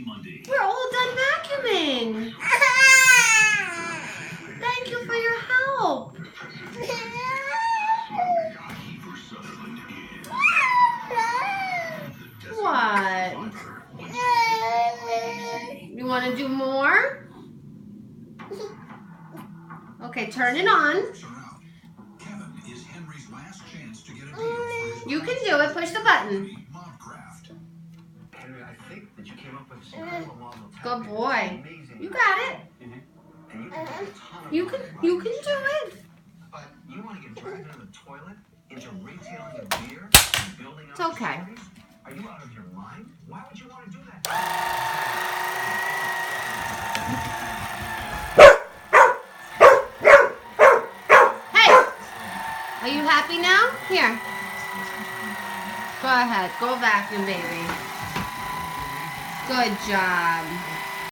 We're all done vacuuming. Thank you for your help. What? You want to do more? Okay, turn it on. You can do it. Push the button. Good boy. You got it. You can do it. But you want to get dragged into the toilet, into retailing of beer, and building up It's okay. Are you out of your mind? Why would you want to do that? Are you happy now? Here. Go ahead. Go vacuum, baby. Good job.